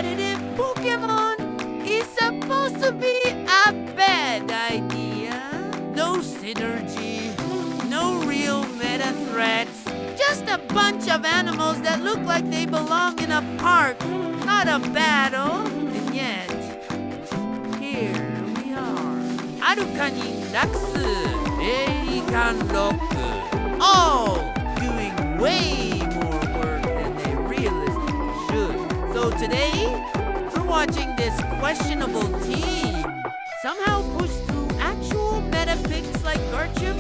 competitive Pokemon is supposed to be a bad idea. No synergy, no real meta threats, just a bunch of animals that look like they belong in a park, not a battle. And yet, here we are. Arukanin Raksu, Erikan Roku, all doing way more work than they realistically should. So today, we're watching this questionable team somehow push through actual meta picks like Garchomp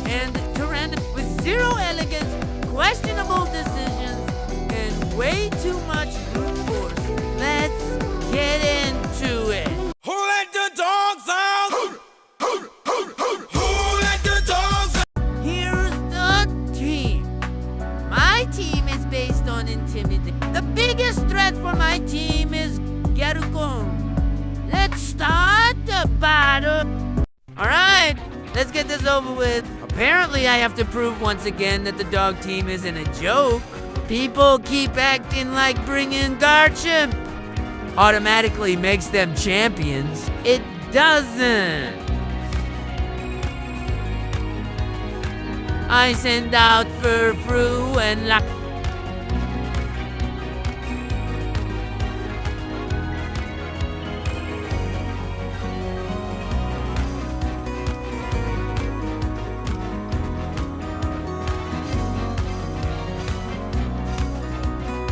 and Tyranitar with zero elegance, questionable decisions, and way too much brute force. Let's get into it. Who let the dogs out? Who let the dogs out? Here's the team. My team is based on intimidation. The biggest threat for my team is Garukon. Let's start the battle. Alright, let's get this over with. Apparently I have to prove once again that the dog team isn't a joke. People keep acting like bringing Garchomp automatically makes them champions. It doesn't. I send out Furfrou and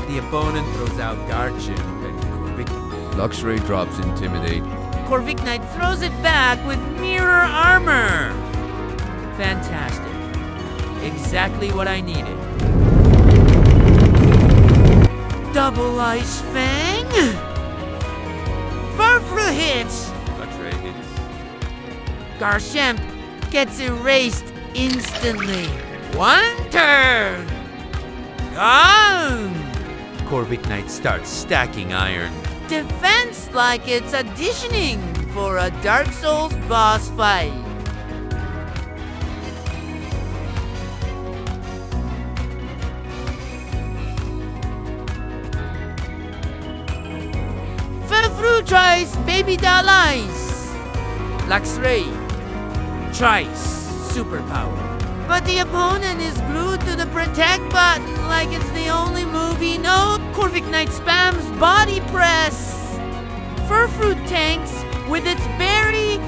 The opponent throws out Garchomp and Corviknight. Luxray drops Intimidate. Corviknight throws it back with mirror armor. Fantastic. Exactly what I needed. Double Ice Fang. Furfrou hits. Luxray hits. Garchomp gets erased instantly. One turn. Gone. Corviknight starts stacking iron. Defense like it's auditioning for a Dark Souls boss fight. Furfrou tries Baby Doll Ice. Luxray tries Superpower. But the opponent is glued to the protect button like it's the only move he knows. Corviknight spams body press. Furfrou tanks with its berry.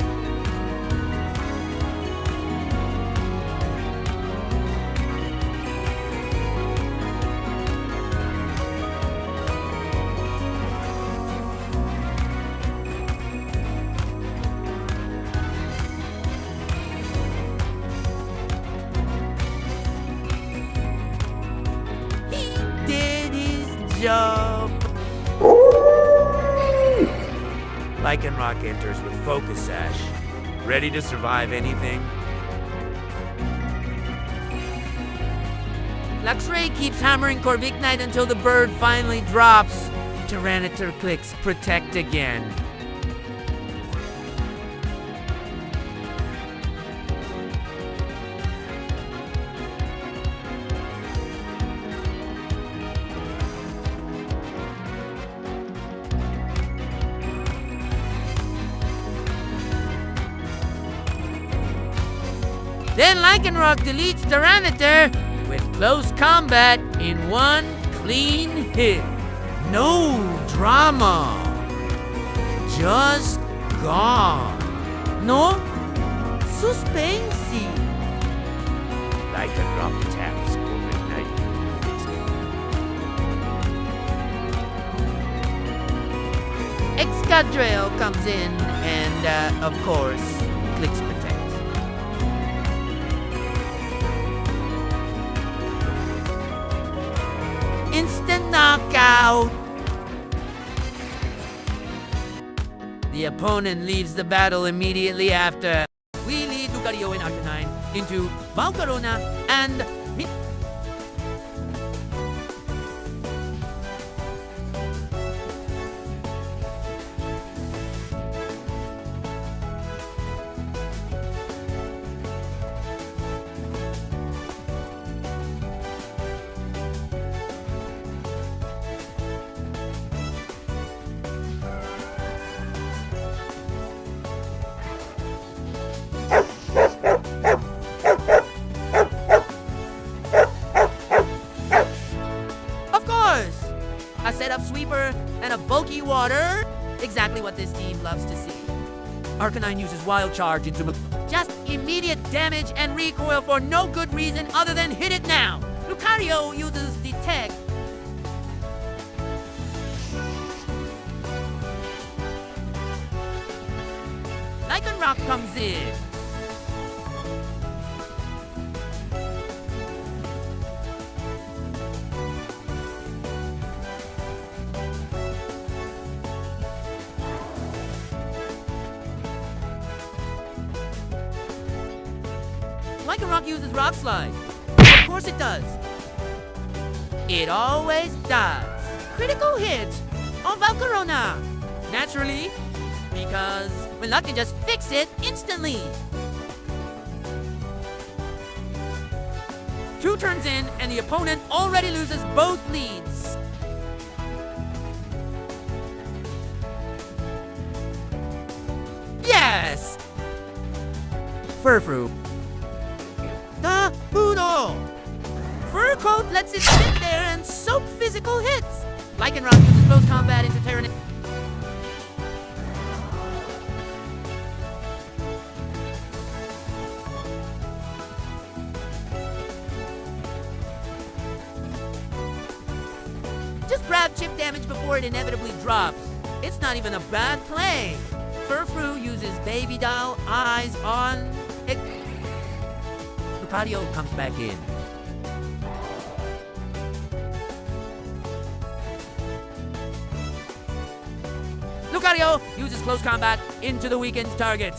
Job. Lycanroc enters with Focus Sash. Ready to survive anything? Luxray keeps hammering Corviknight until the bird finally drops. Tyranitar clicks Protect again. Then Lycanroc deletes Tyranitar with close combat in one clean hit. No drama. Just gone. No suspense. Lycanroc taps Corviknight. Excadrill comes in and, of course, clicks Protect. Instant knockout! The opponent leaves the battle immediately after. We lead Lucario and Arcanine into Volcarona and setup sweeper, and a bulky water. Exactly what this team loves to see. Arcanine uses Wild Charge into just immediate damage and recoil for no good reason other than hit it now. Lucario uses Detect. Lycanroc comes in. Lycanroc uses Rock Slide. Of course it does. It always does. Critical hit on Volcarona. Naturally, because Luck can just fix it instantly. 2 turns in, and the opponent already loses both leads. Yes! Furfrou. The Poodle! Fur Coat lets it sit there and soak physical hits. Lycanroc uses close combat into Tyranitar. Just grab chip damage before it inevitably drops. It's not even a bad play. Furfrou uses Baby Doll Eyes on it. Lucario comes back in. Lucario uses close combat into the weakened target.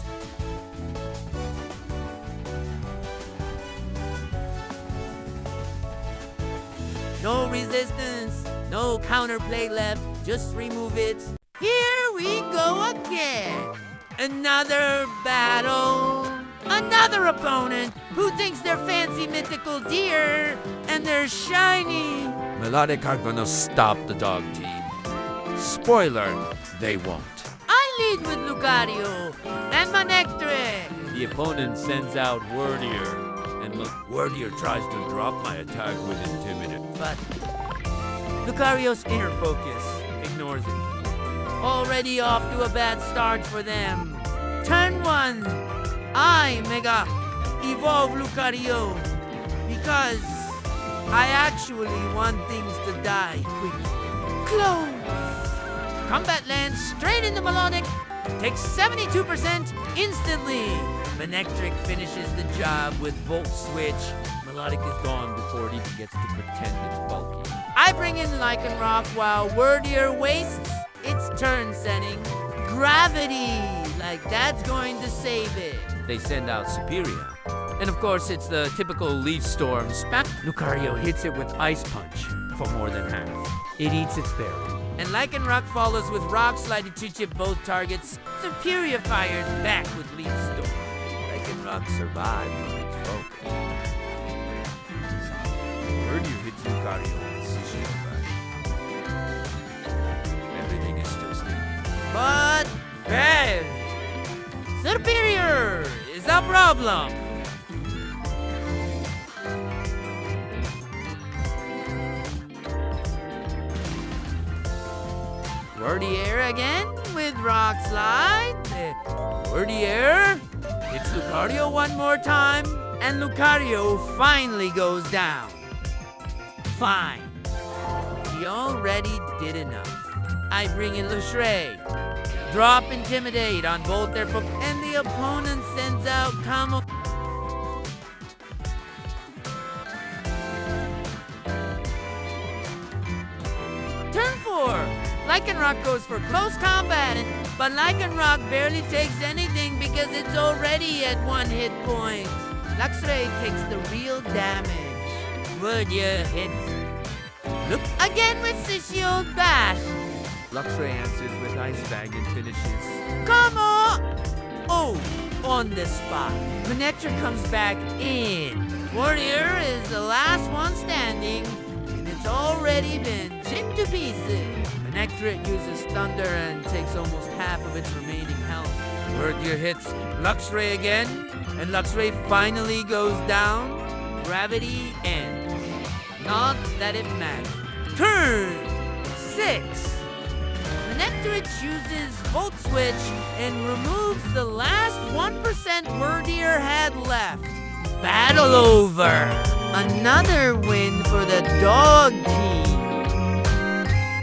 No resistance, no counterplay left, just remove it. Here we go again. Another battle. Another opponent who thinks they're fancy mythical deer and they're shiny. Melodic are gonna stop the dog team. Spoiler, they won't. I lead with Lucario and Manectric. The opponent sends out Wordier, and Wordier tries to drop my attack with Intimidate. But Lucario's inner focus ignores it. Already off to a bad start for them. Turn 1. I Mega Evolve Lucario because I actually want things to die quickly. Close. Combat lands straight into Melodic. Takes 72% instantly. Manectric finishes the job with Volt Switch. Melodic is gone before it even gets to pretend it's bulky. I bring in Lycanroc while Wordier wastes its turn setting. Gravity! Like that's going to save it. They send out Superior. And of course, it's the typical Leaf Storm spat. Lucario hits it with Ice Punch for more than half. It eats its berry. And Lycanroc follows with Rock Slide to chip both targets. Superior fires back with Leaf Storm. Lycanroc survives with its focus. Wordier hits Lucario with Shield Bash. Everything is still standing. But bad! Superior is a problem! Wordier again with Rock Slide. Wordier hits Lucario one more time, and Lucario finally goes down. Fine. He already did enough. I bring in Lushray. Drop Intimidate on both their and the opponent sends out Camo. Turn 4. Lycanroc goes for close combat, but Lycanroc barely takes anything because it's already at 1 hit point. Luxray takes the real damage. Wordier hits. Look again with Shield Bash. Luxray answers with Ice Bag and finishes. Come on! Oh, on the spot. Manectric comes back in. Wordier is the last one standing, and it's already been chipped to pieces. Manectric uses Thunder and takes almost half of its remaining health. Wordier hits Luxray again, and Luxray finally goes down. Gravity ends. Not that it matters. Turn 6. Manectric uses Volt Switch and removes the last 1% Wordier had left. Battle over! Another win for the dog team.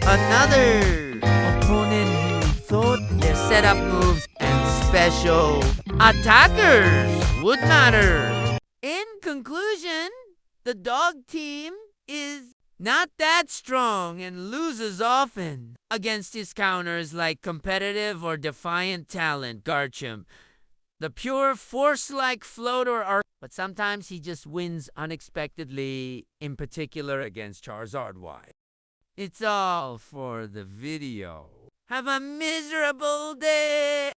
Another opponent who thought their setup moves and special attackers would matter. In conclusion, the dog team is not that strong and loses often against his counters like competitive or defiant talent Garchomp. The pure force-like floater are, but sometimes he just wins unexpectedly, in particular against Charizard Y. It's all for the video. Have a miserable day!